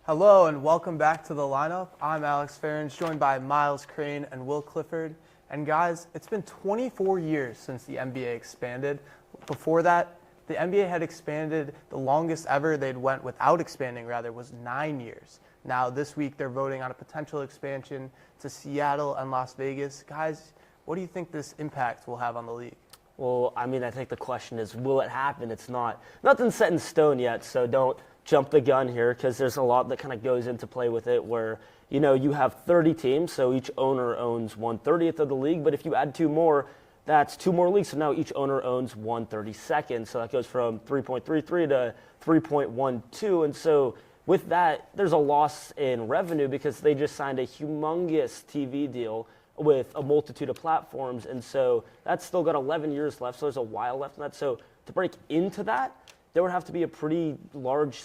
Hello and welcome back to the lineup. I'm Alex Ferens, joined by Miles Crane and Will Clifford. And guys, it's been 24 years since the NBA expanded. Before that, the NBA had expanded. The longest ever they'd went without expanding, was 9 years. Now this week they're voting on a potential expansion to Seattle and Las Vegas. Guys, what do you think this impact will have on the league? Well, I think the question is, will it happen? It's nothing set in stone yet, so don't jump the gun here, because there's a lot that kind of goes into play with it where, you have 30 teams, so each owner owns 1/30th of the league, but if you add two more, that's two more leagues, so now each owner owns 1/32nd, so that goes from 3.33 to 3.12, and so with that, there's a loss in revenue because they just signed a humongous TV deal with a multitude of platforms, and so that's still got 11 years left, so there's a while left in that, so to break into that, there would have to be a pretty large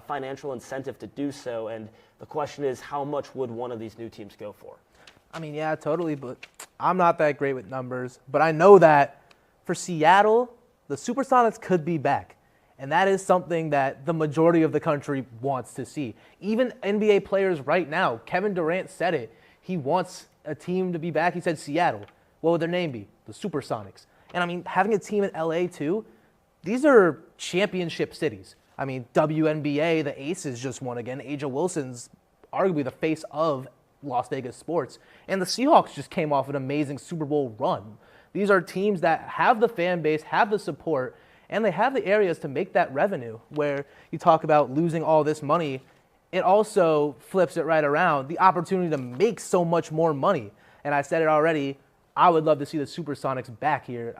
financial incentive to do so, and the question is, how much would one of these new teams go for? Yeah, totally, but I'm not that great with numbers. But I know that for Seattle, the Supersonics could be back, and that is something that the majority of the country wants to see. Even NBA players right now, Kevin Durant said it, he wants a team to be back. He said Seattle. What would their name be? The Supersonics. And having a team in LA too, these are championship cities. WNBA, the Aces just won again. Aja Wilson's arguably the face of Las Vegas sports. And the Seahawks just came off an amazing Super Bowl run. These are teams that have the fan base, have the support, and they have the areas to make that revenue. Where you talk about losing all this money, it also flips it right around. The opportunity to make so much more money. And I said it already, I would love to see the Supersonics back here.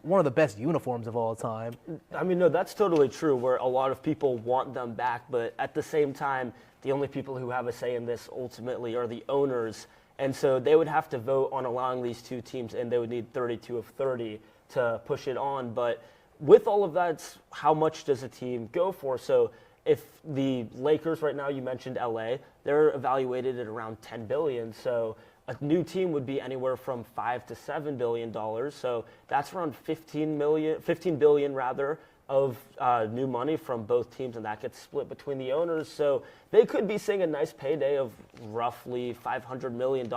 One of the best uniforms of all time. No, that's totally true, where a lot of people want them back, but at the same time, the only people who have a say in this ultimately are the owners, and so they would have to vote on allowing these two teams, and they would need 32 of 30 to push it on. But with all of that, how much does a team go for? So if the Lakers right now, you mentioned LA, they're evaluated at around $10 billion, so a new team would be anywhere from $5 to $7 billion, so that's around 15 billion of new money from both teams, and that gets split between the owners. So they could be seeing a nice payday of roughly $500 million,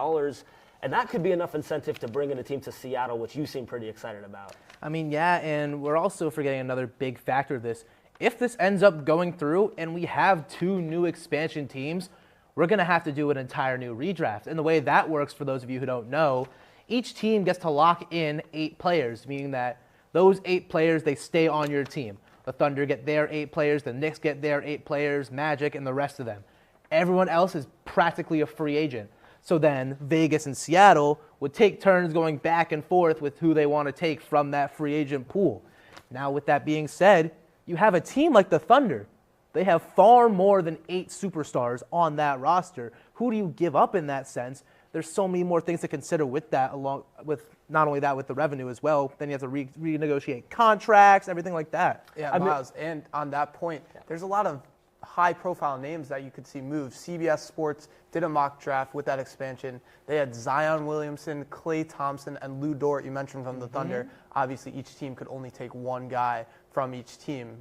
and that could be enough incentive to bring in a team to Seattle, which you seem pretty excited about. Yeah, and we're also forgetting another big factor of this. If this ends up going through and we have two new expansion teams, we're going to have to do an entire new redraft. And the way that works, for those of you who don't know, each team gets to lock in 8 players, meaning that those 8 players, they stay on your team. The Thunder get their 8 players, the Knicks get their 8 players, Magic, and the rest of them. Everyone else is practically a free agent. So then Vegas and Seattle would take turns going back and forth with who they want to take from that free agent pool. Now, with that being said, you have a team like the Thunder. They have far more than 8 superstars on that roster. Who do you give up in that sense? There's so many more things to consider with that, along with not only that, with the revenue as well. Then you have to renegotiate contracts, everything like that. Yeah, Miles, and on that point, there's a lot of high-profile names that you could see move. CBS Sports did a mock draft with that expansion. They had Zion Williamson, Klay Thompson, and Lou Dort, you mentioned from the Thunder. Obviously, each team could only take one guy from each team,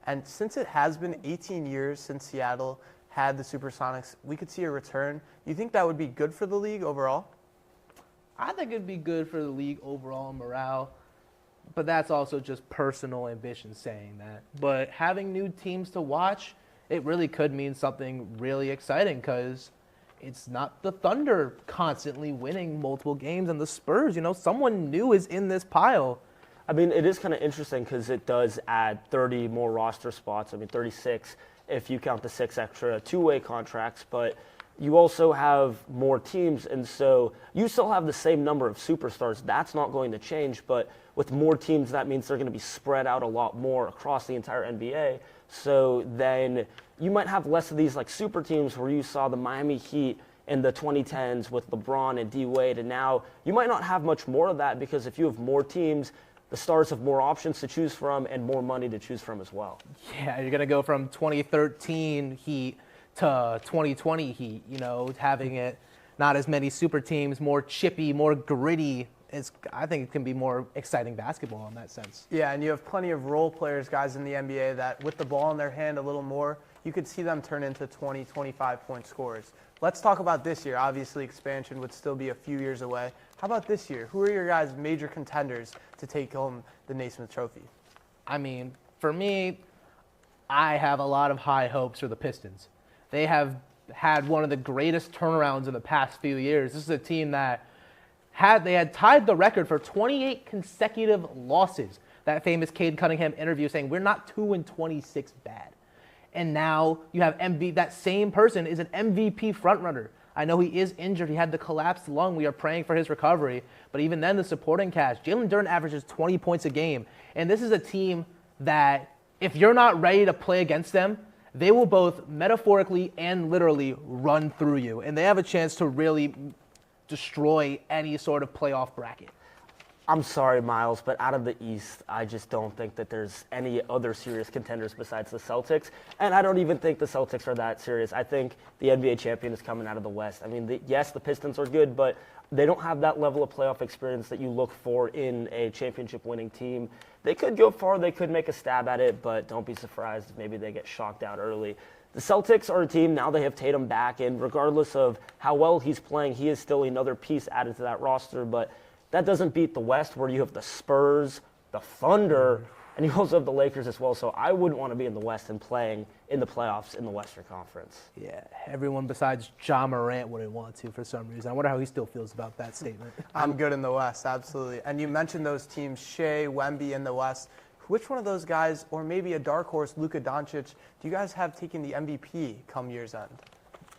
And since it has been 18 years since Seattle had the Supersonics, we could see a return. You think that would be good for the league overall? I think it'd be good for the league overall and morale, but that's also just personal ambition saying that. But having new teams to watch, it really could mean something really exciting, because it's not the Thunder constantly winning multiple games and the Spurs. Someone new is in this pile. It is kind of interesting because it does add 30 more roster spots. 36 if you count the 6 extra two-way contracts, but you also have more teams, and so you still have the same number of superstars. That's not going to change, but with more teams, that means they're going to be spread out a lot more across the entire NBA. So then you might have less of these like super teams where you saw the Miami Heat in the 2010s with LeBron and D-Wade, and now you might not have much more of that, because if you have more teams, the stars have more options to choose from and more money to choose from as well. Yeah, you're going to go from 2013 Heat to 2020 Heat, having it not as many super teams, more chippy, more gritty, I think it can be more exciting basketball in that sense. Yeah, and you have plenty of role players, guys in the NBA that with the ball in their hand a little more, you could see them turn into 20, 25-point scorers. Let's talk about this year. Obviously, expansion would still be a few years away. How about this year? Who are your guys' major contenders to take home the Naismith Trophy? I mean, for me, I have a lot of high hopes for the Pistons. They have had one of the greatest turnarounds in the past few years. This is a team that had tied the record for 28 consecutive losses. That famous Cade Cunningham interview saying, we're not 2-26 bad. And now you have that same person is an MVP frontrunner. I know he is injured. He had the collapsed lung. We are praying for his recovery. But even then, the supporting cast, Jalen Duren averages 20 points a game. And this is a team that if you're not ready to play against them, they will both metaphorically and literally run through you. And they have a chance to really destroy any sort of playoff bracket. I'm sorry, Miles, but out of the East, I just don't think that there's any other serious contenders besides the Celtics. And I don't even think the Celtics are that serious. I think the NBA champion is coming out of the West. I mean, yes, the Pistons are good, but they don't have that level of playoff experience that you look for in a championship-winning team. They could go far. They could make a stab at it, but don't be surprised if maybe they get shocked out early. The Celtics are a team, now they have Tatum back, and regardless of how well he's playing, he is still another piece added to that roster, but that doesn't beat the West, where you have the Spurs, the Thunder, and you also have the Lakers as well. So I wouldn't want to be in the West and playing in the playoffs in the Western Conference. Yeah, everyone besides Ja Morant wouldn't want to for some reason. I wonder how he still feels about that statement. I'm good in the West, absolutely. And you mentioned those teams, Shea, Wemby in the West. Which one of those guys, or maybe a dark horse, Luka Doncic, do you guys have taking the MVP come year's end?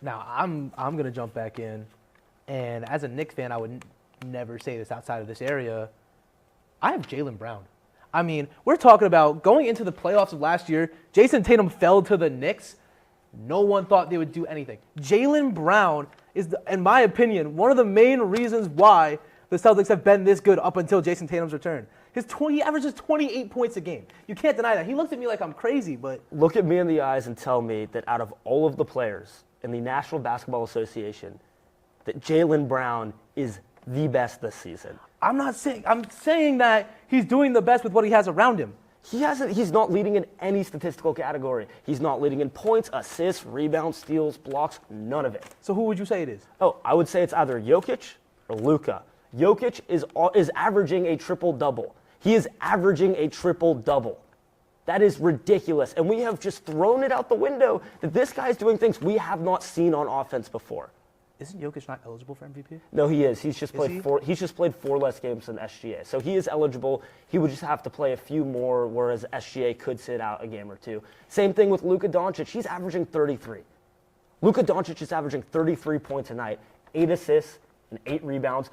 Now, I'm going to jump back in, and as a Knicks fan, I would never say this outside of this area. I have Jaylen Brown. I mean, we're talking about going into the playoffs of last year, Jason Tatum fell to the Knicks. No one thought they would do anything. Jaylen Brown is, in my opinion, one of the main reasons why the Celtics have been this good up until Jason Tatum's return. He averages 28 points a game. You can't deny that. He looks at me like I'm crazy, but look at me in the eyes and tell me that out of all of the players in the National Basketball Association, that Jaylen Brown is the best this season. I'm saying that he's doing the best with what he has around him. He's not leading in any statistical category. He's not leading in points, assists, rebounds, steals, blocks, none of it. So who would you say it is? Oh, I would say it's either Jokic or Luka. Jokic is averaging a triple-double. He is averaging a triple-double. That is ridiculous. And we have just thrown it out the window that this guy's doing things we have not seen on offense before. Isn't Jokic not eligible for MVP? No, he is. He's just played he? He's just played 4 less games than SGA. So he is eligible. He would just have to play a few more, whereas SGA could sit out a game or two. Same thing with Luka Doncic. He's averaging 33. Luka Doncic is averaging 33 points a night, 8 assists and 8 rebounds.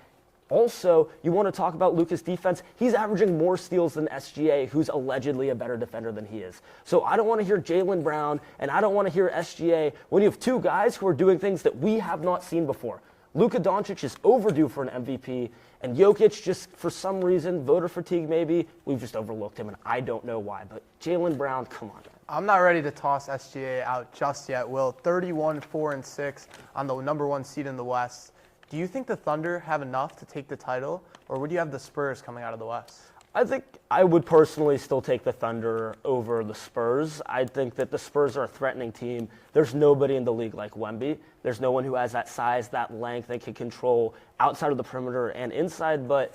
Also, you want to talk about Luka's defense. He's averaging more steals than SGA, who's allegedly a better defender than he is. So I don't want to hear Jaylen Brown, and I don't want to hear SGA when you have 2 guys who are doing things that we have not seen before. Luka Doncic is overdue for an MVP, and Jokic, just for some reason, voter fatigue maybe, we've just overlooked him, and I don't know why. But Jaylen Brown, come on. I'm not ready to toss SGA out just yet, Will. 31-4-6 on the number 1 seed in the West. Do you think the Thunder have enough to take the title, or would you have the Spurs coming out of the West? I think I would personally still take the Thunder over the Spurs. I think that the Spurs are a threatening team. There's nobody in the league like Wemby. There's no one who has that size, that length, they can control outside of the perimeter and inside. But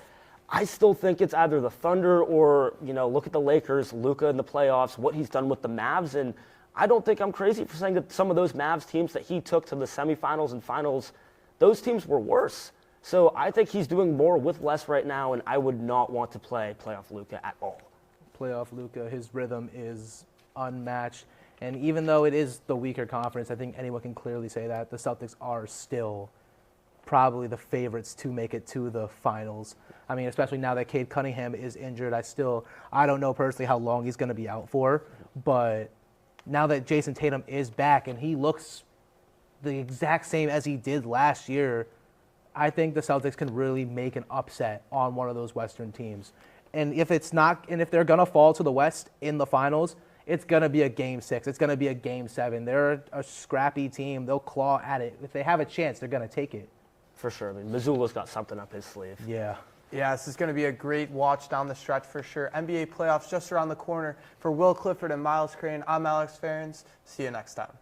I still think it's either the Thunder or, look at the Lakers, Luka in the playoffs, what he's done with the Mavs. And I don't think I'm crazy for saying that some of those Mavs teams that he took to the semifinals and finals, those teams were worse. So I think he's doing more with less right now, and I would not want to play playoff Luka at all. Playoff Luka, his rhythm is unmatched. And even though it is the weaker conference, I think anyone can clearly say that the Celtics are still probably the favorites to make it to the finals. I mean, especially now that Cade Cunningham is injured, I don't know personally how long he's going to be out for, but now that Jason Tatum is back and he looks the exact same as he did last year, I think the Celtics can really make an upset on one of those Western teams. And if they're going to fall to the West in the finals, it's going to be a Game 6. It's going to be a Game 7. They're a scrappy team. They'll claw at it. If they have a chance, they're going to take it. For sure. I mean, Missoula's got something up his sleeve. Yeah. Yeah, this is going to be a great watch down the stretch for sure. NBA playoffs just around the corner. For Will Clifford and Miles Crane, I'm Alex Ferens. See you next time.